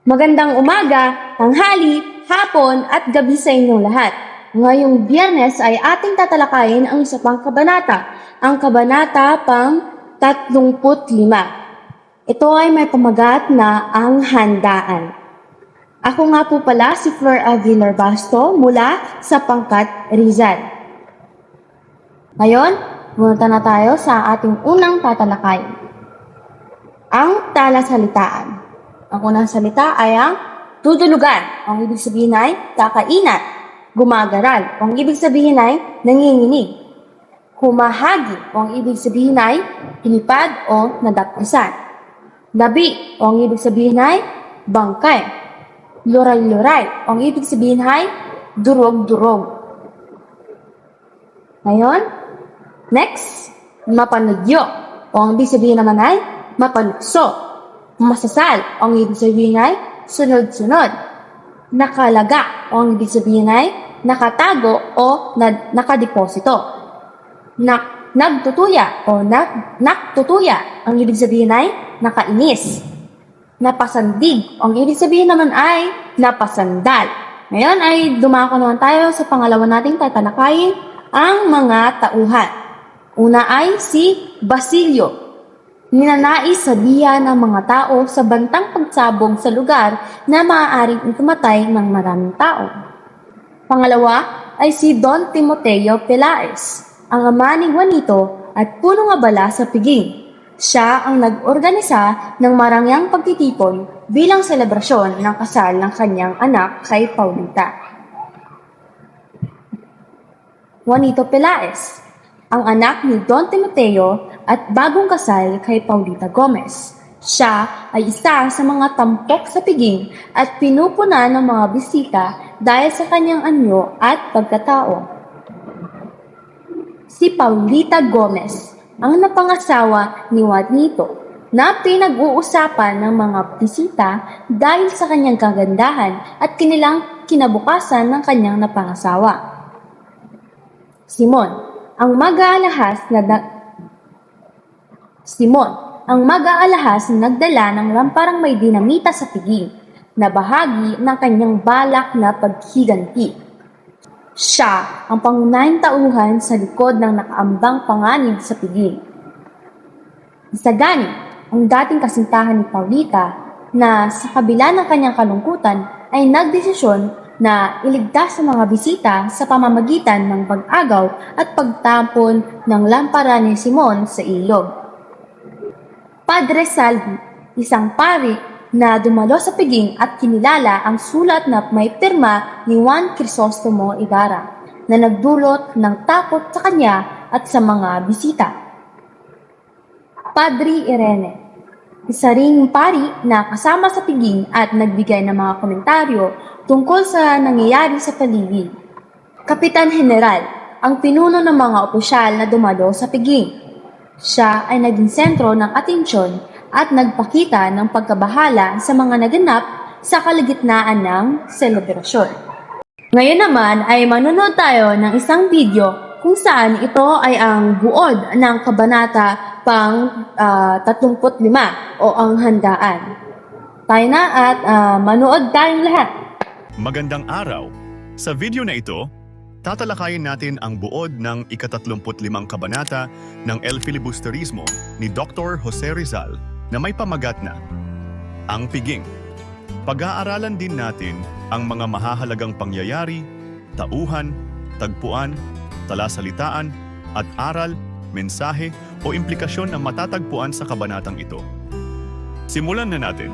Magandang umaga, tanghali, hapon at gabi sa inyong lahat. Ngayong Biyernes ay ating tatalakayin ang isa pang kabanata, ang kabanata pang 35. Ito ay may pamagat na ang handaan. Ako nga po pala si Flor Aguilar Basto mula sa Pangkat, Rizal. Ngayon, pumunta na tayo sa ating unang tatalakayin. Ang talasalitaan. Ang unang salita ay ang tutulugan. Ang ibig sabihin ay kakainan. Gumagaral. Ang ibig sabihin ay nanginginig. Humahagi. Ang ibig sabihin ay pinipad o nadapkisan. Labi. Ang ibig sabihin ay bangkay. Luray-luray. Ang ibig sabihin ay durog-durog. Ngayon, next, mapanudyo. Ang ibig sabihin naman ay mapanukso. Masasal, ang ibig sabihin ay sunod-sunod. Nakalaga, ang ibig sabihin ay nakatago o nakadeposito. Nagtutuya o naktutuya, ang ibig sabihin ay nakainis. Napasandig, ang ibig sabihin naman ay napasandal. Ngayon ay dumako naman tayo sa pangalawa nating tatalakayin, ang mga tauhan. Una ay si Basilio. Ninanais sabihan ng mga tao sa bantang pagsabog sa lugar na maaaring itumatay ng maraming tao. Pangalawa ay si Don Timoteo Pelaez, ang ama ni Juanito at punong abala sa piging. Siya ang nag-organisa ng marangyang pagtitipon bilang selebrasyon ng kasal ng kanyang anak kay Paulita. Juanito Pelaez, ang anak ni Don Timoteo at bagong kasal kay Paulita Gomez. Siya ay isa sa mga tampok sa piging at pinupunan ng mga bisita dahil sa kanyang anyo at pagkatao. Si Paulita Gomez, ang napangasawa ni Juanito, na pinag-uusapan ng mga bisita dahil sa kanyang kagandahan at kinilang kinabukasan ng kanyang napangasawa. Simon, ang mag-aalahas na nagdala ng lamparang may dinamita sa piging, na bahagi ng kanyang balak na paghiganti. Siya ang pangunahing tauhan sa likod ng nakaambang panganib sa piging. Isagani, ang dating kasintahan ni Paulita, na sa kabila ng kanyang kalungkutan ay nagdesisyon na iligtas sa mga bisita sa pamamagitan ng pag-agaw at pagtapon ng lampara ni Simon sa ilog. Padre Salvi, isang pari na dumalo sa piging at kinilala ang sulat na may pirma ni Juan Crisostomo Ibarra na nagdulot ng takot sa kanya at sa mga bisita. Padre Irene, isa ring pari na kasama sa piging at nagbigay ng mga komentaryo tungkol sa nangyayari sa paligid. Kapitan General, ang pinuno ng mga opisyal na dumalo sa piging. Siya ay naging sentro ng atensyon at nagpakita ng pagkabahala sa mga naganap sa kalagitnaan ng selebrasyon. Ngayon naman ay manonood tayo ng isang video kung saan ito ay ang buod ng kabanata pang 35 o ang handaan. Tayo na at manood tayong lahat. Magandang araw! Sa video na ito, tatalakayin natin ang buod ng ika-35 kabanata ng El Filibusterismo ni Dr. Jose Rizal na may pamagat na Ang Piging. Pag-aaralan din natin ang mga mahahalagang pangyayari, tauhan, tagpuan, talasalitaan, at aral, mensahe o implikasyon na matatagpuan sa kabanatang ito. Simulan na natin.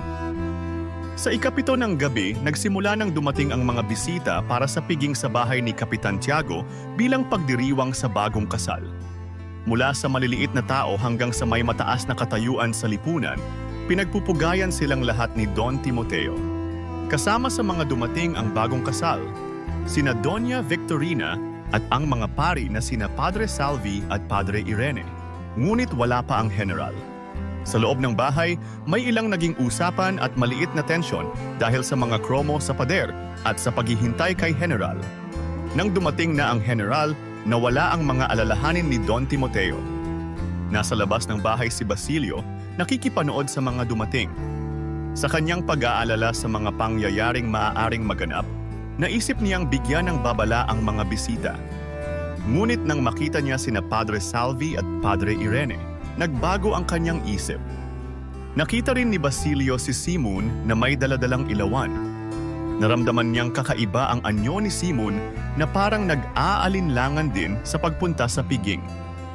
Sa ikapito ng gabi, nagsimula nang dumating ang mga bisita para sa piging sa bahay ni Kapitan Tiago bilang pagdiriwang sa bagong kasal. Mula sa maliliit na tao hanggang sa may mataas na katayuan sa lipunan, pinagpupugayan silang lahat ni Don Timoteo. Kasama sa mga dumating ang bagong kasal, sina Doña Victorina at ang mga pari na sina Padre Salvi at Padre Irene. Ngunit wala pa ang general. Sa loob ng bahay, may ilang naging usapan at maliit na tensyon dahil sa mga kromo sa pader at sa paghihintay kay General. Nang dumating na ang General, nawala ang mga alalahanin ni Don Timoteo. Nasa labas ng bahay si Basilio, nakikipanood sa mga dumating. Sa kanyang pag-aalala sa mga pangyayaring maaaring maganap, naisip niyang bigyan ng babala ang mga bisita. Ngunit nang makita niya sina Padre Salvi at Padre Irene, nagbago ang kanyang isip. Nakita rin ni Basilio si Simon na may daladalang ilawan. Naramdaman niyang kakaiba ang anyo ni Simon na parang nag-aalinlangan din sa pagpunta sa piging.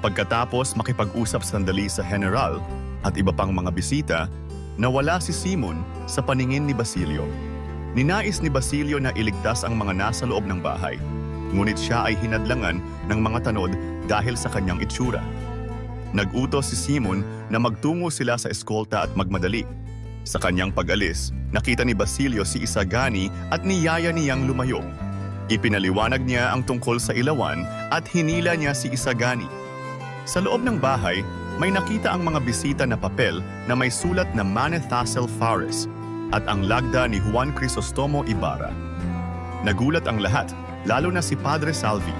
Pagkatapos makipag-usap sandali sa general at iba pang mga bisita, nawala si Simon sa paningin ni Basilio. Ninais ni Basilio na iligtas ang mga nasa loob ng bahay, ngunit siya ay hinadlangan ng mga tanod dahil sa kanyang itsura. Nag-utos si Simon na magtungo sila sa eskolta at magmadali. Sa kanyang pag-alis, nakita ni Basilio si Isagani at niyaya niyang lumayo. Ipinaliwanag niya ang tungkol sa ilawan at hinila niya si Isagani. Sa loob ng bahay, may nakita ang mga bisita na papel na may sulat na Manethassel Fares at ang lagda ni Juan Crisostomo Ibarra. Nagulat ang lahat, lalo na si Padre Salvi.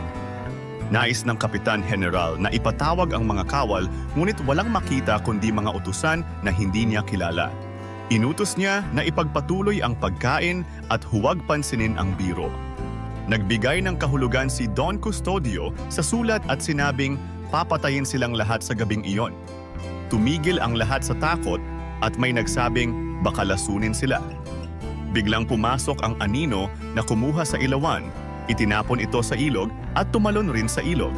Nais ng Kapitan General na ipatawag ang mga kawal, ngunit walang makita kundi mga utusan na hindi niya kilala. Inutos niya na ipagpatuloy ang pagkain at huwag pansinin ang biro. Nagbigay ng kahulugan si Don Custodio sa sulat at sinabing papatayin silang lahat sa gabing iyon. Tumigil ang lahat sa takot at may nagsabing baka lasunin sila. Biglang pumasok ang anino na kumuha sa ilawan, itinapon ito sa ilog at tumalon rin sa ilog.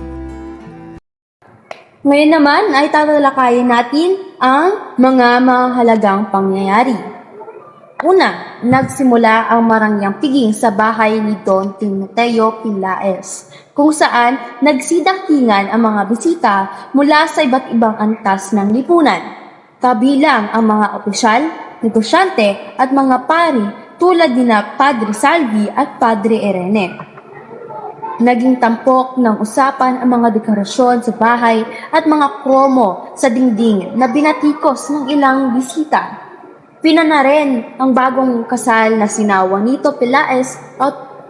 Ngayon naman ay tatalakayin natin ang mga mahalagang pangyayari. Una, nagsimula ang marangyang piging sa bahay ni Don Timoteo Pilaes, kung saan nagsidatingan ang mga bisita mula sa iba't ibang antas ng lipunan, kabilang ang mga opisyal, negosyante at mga pari tulad ni na Padre Salvi at Padre Irene. Naging tampok ng usapan ang mga dekorasyon sa bahay at mga kromo sa dingding na binatikos ng ilang bisita. Pinana rin ang bagong kasal na sina Juanito Pilaes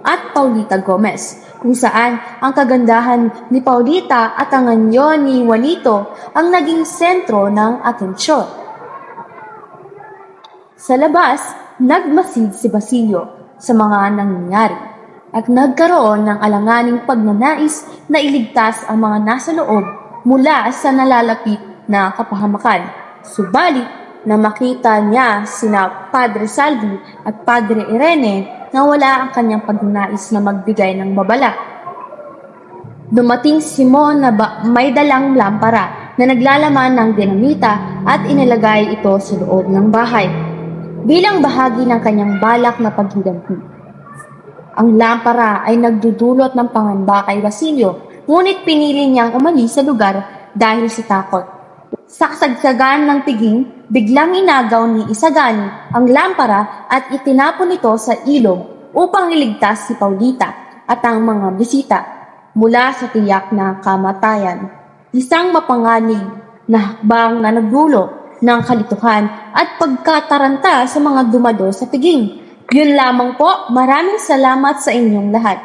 at Paulita Gomez, kung saan ang kagandahan ni Paulita at ang anyo ni Juanito ang naging sentro ng atensyon. Sa labas, nagmasid si Basilio sa mga nangyayari at nagkaroon ng alanganing pagnanais na iligtas ang mga nasa loob mula sa nalalapit na kapahamakan. Subalit, na makita niya sina Padre Salvi at Padre Irene na wala ang kanyang pagnanais na magbigay ng babala. Dumating si Simon na may dalang lampara na naglalaman ng dinamita at inilagay ito sa loob ng bahay bilang bahagi ng kanyang balak na paghiganti. Ang lampara ay nagdudulot ng pangamba kay Basilio, ngunit pinili niyang umalis sa lugar dahil sa takot. Sa kasagsagan ng piging, biglang inagaw ni Isagani ang lampara at itinapon ito sa ilog upang iligtas si Paulita at ang mga bisita mula sa tiyak na kamatayan. Isang mapanganib na hakbang na nagdulo ng kalituhan at pagkataranta sa mga dumalo sa piging. Yun lamang po, maraming salamat sa inyong lahat.